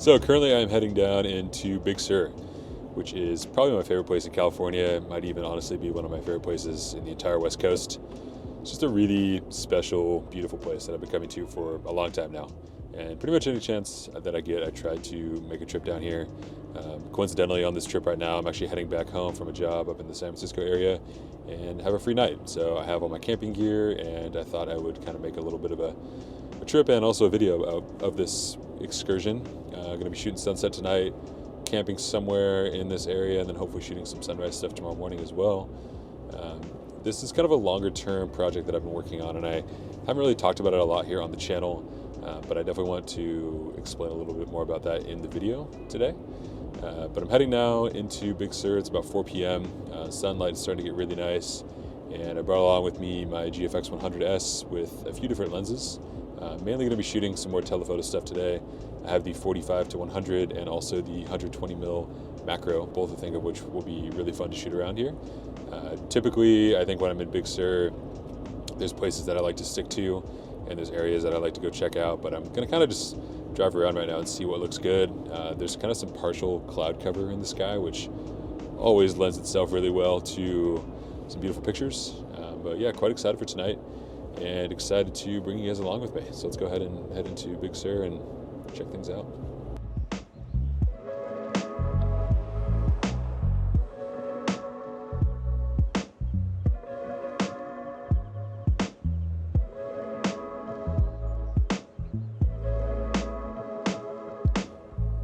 So currently I'm heading down into Big Sur, which is probably my favorite place in California. It might even honestly be one of my favorite places in the entire West Coast. It's just a really special, beautiful place that I've been coming to for a long time now. And pretty much any chance that I get, I try to make a trip down here. Coincidentally, on this trip right now, I'm actually heading back home from a job up in the San Francisco area and have a free night. So I have all my camping gear, and I thought I would kind of make a little bit of a trip and also a video of this excursion. Going to be shooting sunset tonight, camping somewhere in this area, and then hopefully shooting some sunrise stuff tomorrow morning as well. This is kind of a longer term project that I've been working on, and I haven't really talked about it a lot here on the channel, but I definitely want to explain a little bit more about that in the video today. But I'm heading now into Big Sur. It's about 4 p.m. Sunlight is starting to get really nice, and I brought along with me my GFX 100S with a few different lenses. Mainly going to be shooting some more telephoto stuff today. I have the 45 to 100 and also the 120mm macro, both I think of which will be really fun to shoot around here. Typically, I think when I'm in Big Sur, there's places that I like to stick to, and there's areas that I like to go check out, but I'm going to kind of just drive around right now and see what looks good. There's kind of some partial cloud cover in the sky, which always lends itself really well to some beautiful pictures. But yeah, quite excited for tonight and excited to bring you guys along with me. So let's go ahead and head into Big Sur and check things out.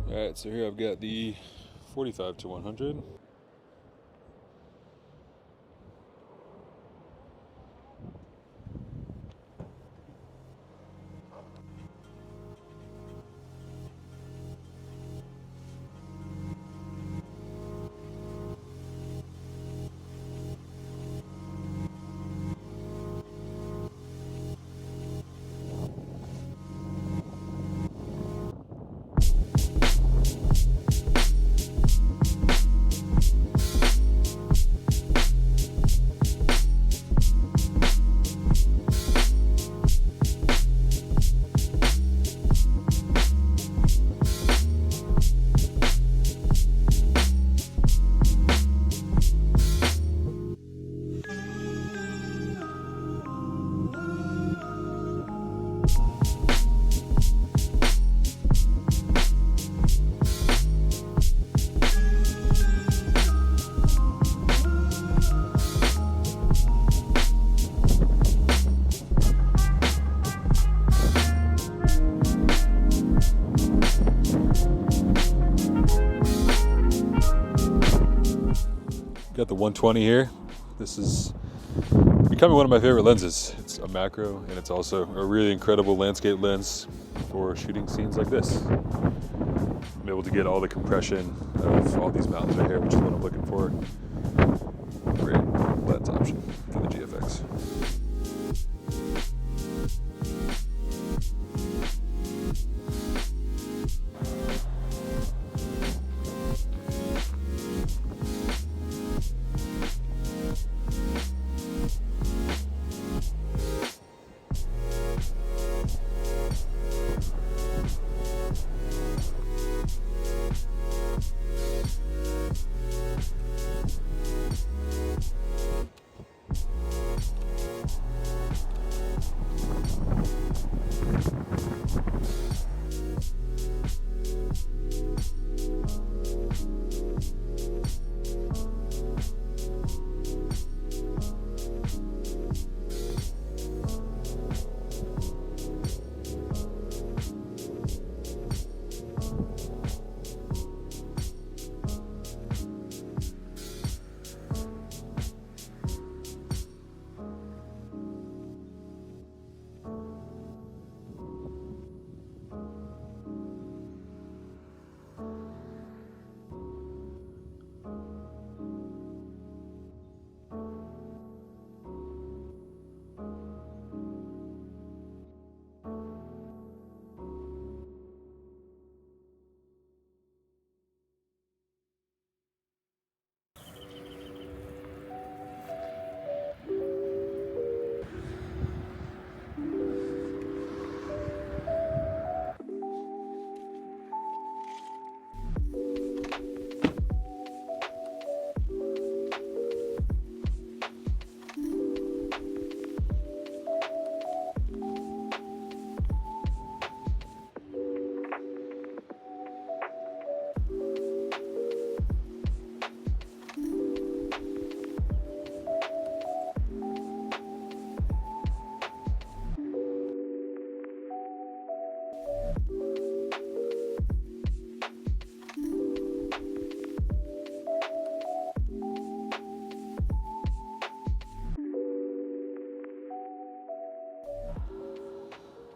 All right, so here I've got the 45 to 100. Got the 120 here. This is becoming one of my favorite lenses. It's a macro, and it's also a really incredible landscape lens for shooting scenes like this. I'm able to get all the compression of all these mountains right here, which is what I'm looking for. Great lens option for the GFX.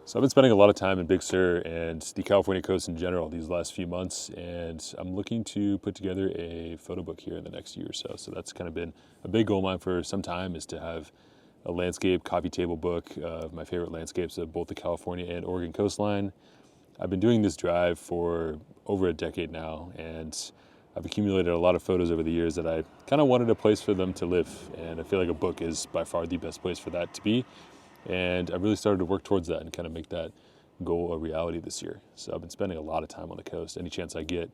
So I've been spending a lot of time in Big Sur and the California coast in general these last few months, and I'm looking to put together a photo book here in the next year or so. So that's kind of been a big goal of mine for some time, is to have a landscape coffee table book of my favorite landscapes of both the California and Oregon coastline. I've been doing this drive for over a decade now, and I've accumulated a lot of photos over the years that I kind of wanted a place for them to live, and I feel like a book is by far the best place for that to be. And I've really started to work towards that and kind of make that goal a reality this year. So I've been spending a lot of time on the coast, any chance I get,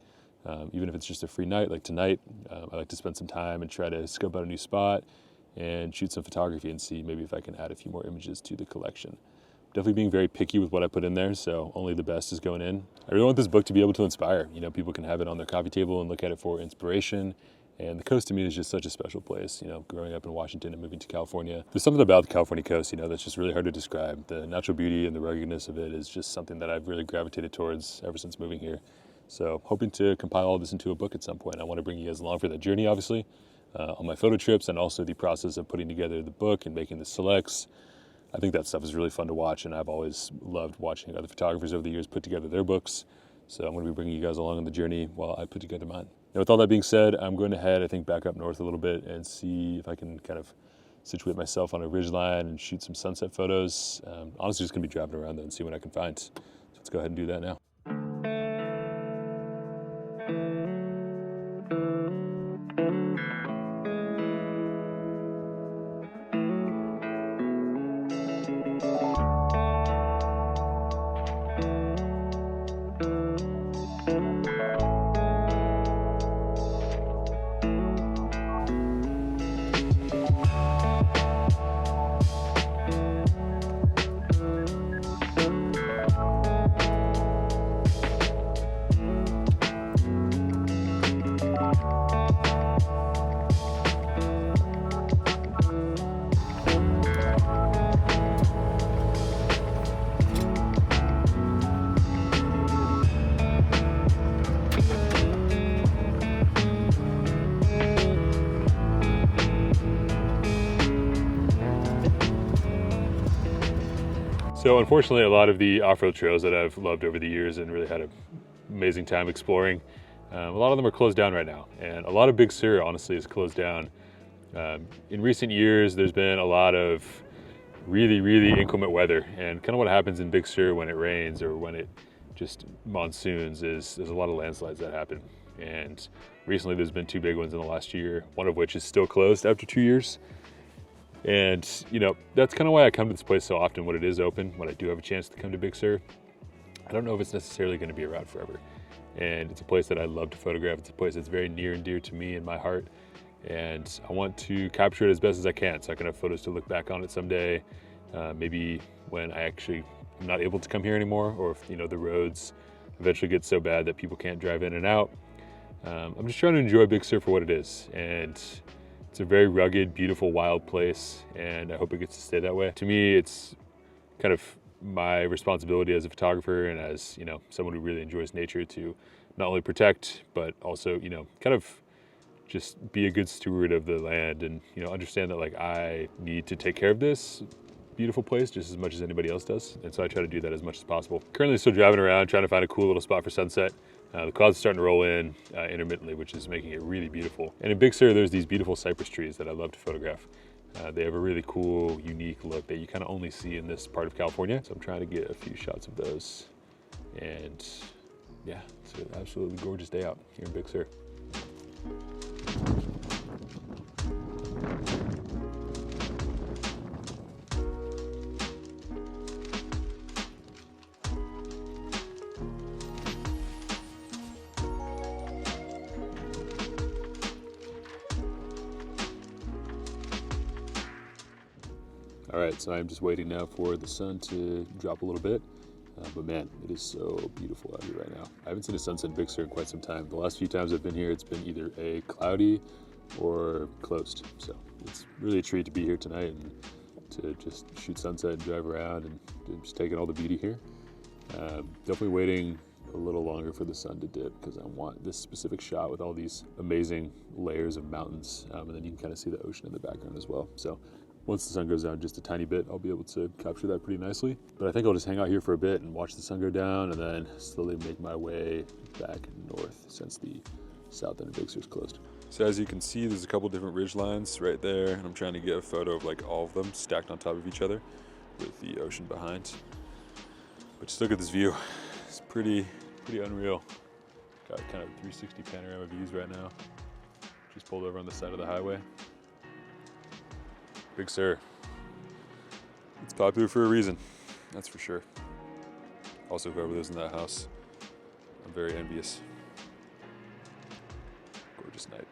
even if it's just a free night like tonight. I like to spend some time and try to scope out a new spot and shoot some photography and see maybe if I can add a few more images to the collection. Definitely being very picky with what I put in there, so only the best is going in. I really want this book to be able to inspire. You know, people can have it on their coffee table and look at it for inspiration. And the coast to me is just such a special place. You know, growing up in Washington and moving to California, there's something about the California coast, you know, that's just really hard to describe. The natural beauty and the ruggedness of it is just something that I've really gravitated towards ever since moving here. So hoping to compile all this into a book at some point. I want to bring you guys along for that journey, obviously, on my photo trips, and also the process of putting together the book and making the selects. I think that stuff is really fun to watch, and I've always loved watching other photographers over the years put together their books. So I'm going to be bringing you guys along on the journey while I put together mine. Now, with all that being said, I'm going to head, I think, back up north a little bit and see if I can kind of situate myself on a ridgeline and shoot some sunset photos. Honestly, just going to be driving around though and see what I can find. So let's go ahead and do that now. So unfortunately, a lot of the off-road trails that I've loved over the years and really had an amazing time exploring, a lot of them are closed down right now. And a lot of Big Sur, honestly, is closed down. In recent years, there's been a lot of really, really inclement weather. And kind of what happens in Big Sur when it rains or when it just monsoons is there's a lot of landslides that happen. And recently there's been two big ones in the last year, one of which is still closed after 2 years. And, you know, that's kind of why I come to this place so often when it is open, when I do have a chance to come to Big Sur. I don't know if it's necessarily going to be around forever. And it's a place that I love to photograph. It's a place that's very near and dear to me and my heart. And I want to capture it as best as I can so I can have photos to look back on it someday. Maybe when I actually am not able to come here anymore, or if, you know, the roads eventually get so bad that people can't drive in and out. I'm just trying to enjoy Big Sur for what it is. And it's a very rugged, beautiful, wild place, and I hope it gets to stay that way. To me, it's kind of my responsibility as a photographer and as, you know, someone who really enjoys nature to not only protect, but also, you know, kind of just be a good steward of the land and, you know, understand that, like, I need to take care of this beautiful place just as much as anybody else does. And so I try to do that as much as possible. Currently still driving around, trying to find a cool little spot for sunset. The clouds are starting to roll in intermittently, which is making it really beautiful. And in Big Sur, there's these beautiful cypress trees that I love to photograph. They have a really cool, unique look that you kind of only see in this part of California. So I'm trying to get a few shots of those. And yeah, it's an absolutely gorgeous day out here in Big Sur. All right, so I'm just waiting now for the sun to drop a little bit. But man, it is so beautiful out here right now. I haven't seen a sunset in Big Sur in quite some time. The last few times I've been here, it's been either a cloudy or closed. So it's really a treat to be here tonight and to just shoot sunset and drive around and just take in all the beauty here. Definitely waiting a little longer for the sun to dip because I want this specific shot with all these amazing layers of mountains. And then you can kind of see the ocean in the background as well. So Once the sun goes down just a tiny bit, I'll be able to capture that pretty nicely. But I think I'll just hang out here for a bit and watch the sun go down and then slowly make my way back north since the south end of Big Sur is closed. So as you can see, there's a couple different ridge lines right there, and I'm trying to get a photo of like all of them stacked on top of each other with the ocean behind. But just look at this view. It's pretty unreal. Got kind of 360 panorama views right now. Just pulled over on the side of the highway. Big Sur. It's popular for a reason, that's for sure. Also, whoever lives in that house, I'm very envious. Gorgeous night.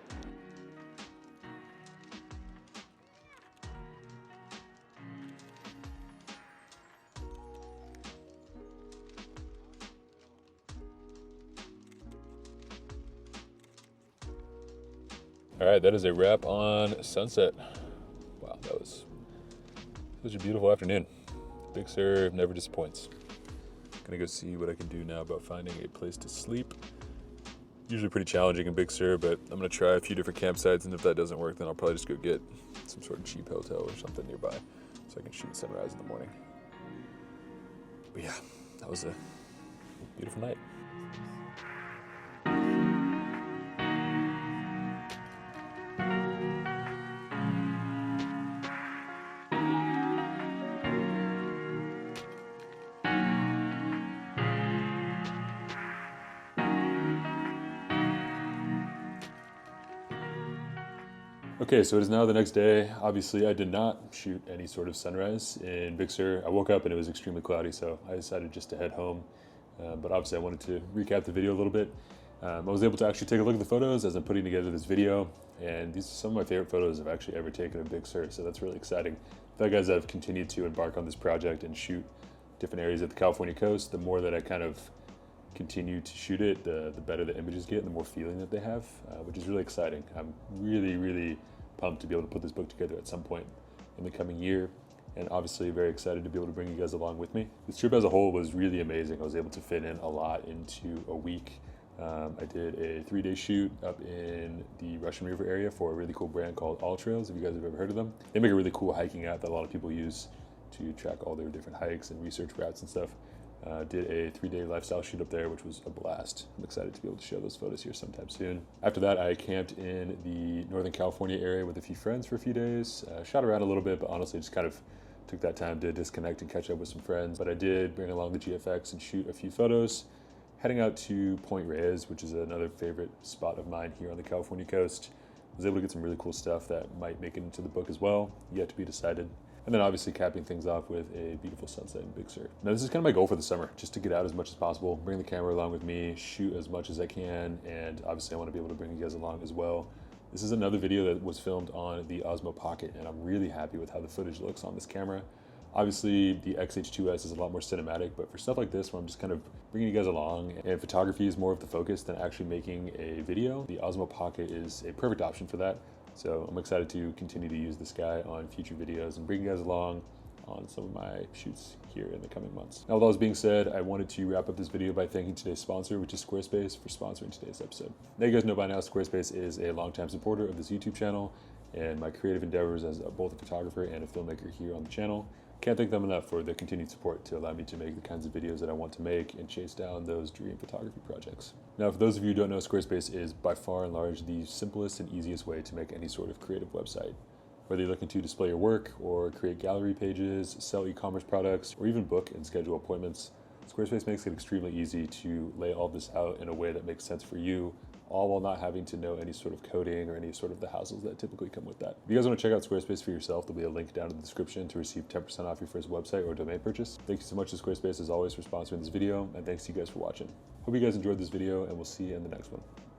All right, that is a wrap on sunset. Wow, that was such a beautiful afternoon. Big Sur never disappoints. Gonna go see what I can do now about finding a place to sleep. Usually pretty challenging in Big Sur, but I'm gonna try a few different campsites, and if that doesn't work, then I'll probably just go get some sort of cheap hotel or something nearby so I can shoot sunrise in the morning. But yeah, that was a beautiful night. Okay, so it is now the next day. Obviously, I did not shoot any sort of sunrise in Big Sur. I woke up and it was extremely cloudy, so I decided just to head home. But obviously, I wanted to recap the video a little bit. I was able to actually take a look at the photos as I'm putting together this video, and these are some of my favorite photos I've actually ever taken in Big Sur, so that's really exciting. I feel like as I've continued to embark on this project and shoot different areas of the California coast, the more that I kind of continue to shoot it, the better the images get and the more feeling that they have, which is really exciting. I'm really pumped to be able to put this book together at some point in the coming year, and obviously very excited to be able to bring you guys along with me. This trip as a whole was really amazing. I was able to fit in a lot into a week. I did a 3-day shoot up in the Russian River area for a really cool brand called All Trails, if you guys have ever heard of them. They make a really cool hiking app that a lot of people use to track all their different hikes and research routes and stuff. Did a 3-day lifestyle shoot up there, which was a blast. I'm excited to be able to show those photos here sometime soon. After that, I camped in the Northern California area with a few friends for a few days. Shot around a little bit, but honestly just kind of took that time to disconnect and catch up with some friends. But I did bring along the GFX and shoot a few photos. Heading out to Point Reyes, which is another favorite spot of mine here on the California coast. I was able to get some really cool stuff that might make it into the book as well, yet to be decided. And then obviously capping things off with a beautiful sunset in Big Sur. Now this is kind of my goal for the summer, just to get out as much as possible, bring the camera along with me, shoot as much as I can, and obviously I want to be able to bring you guys along as well. This is another video that was filmed on the Osmo Pocket, and I'm really happy with how the footage looks on this camera. Obviously the XH2S is a lot more cinematic, but for stuff like this where I'm just kind of bringing you guys along and photography is more of the focus than actually making a video, the Osmo Pocket is a perfect option for that. So I'm excited to continue to use this guy on future videos and bring you guys along on some of my shoots here in the coming months. Now with all this being said, I wanted to wrap up this video by thanking today's sponsor, which is Squarespace, for sponsoring today's episode. Now you guys know by now, Squarespace is a longtime supporter of this YouTube channel and my creative endeavors as both a photographer and a filmmaker here on the channel. Can't thank them enough for their continued support to allow me to make the kinds of videos that I want to make and chase down those dream photography projects. Now, for those of you who don't know, Squarespace is by far and large the simplest and easiest way to make any sort of creative website. Whether you're looking to display your work or create gallery pages, sell e-commerce products, or even book and schedule appointments, Squarespace makes it extremely easy to lay all this out in a way that makes sense for you, all while not having to know any sort of coding or any sort of the hassles that typically come with that. If you guys want to check out Squarespace for yourself, there'll be a link down in the description to receive 10% off your first website or domain purchase. Thank you so much to Squarespace as always for sponsoring this video, and thanks to you guys for watching. Hope you guys enjoyed this video, and we'll see you in the next one.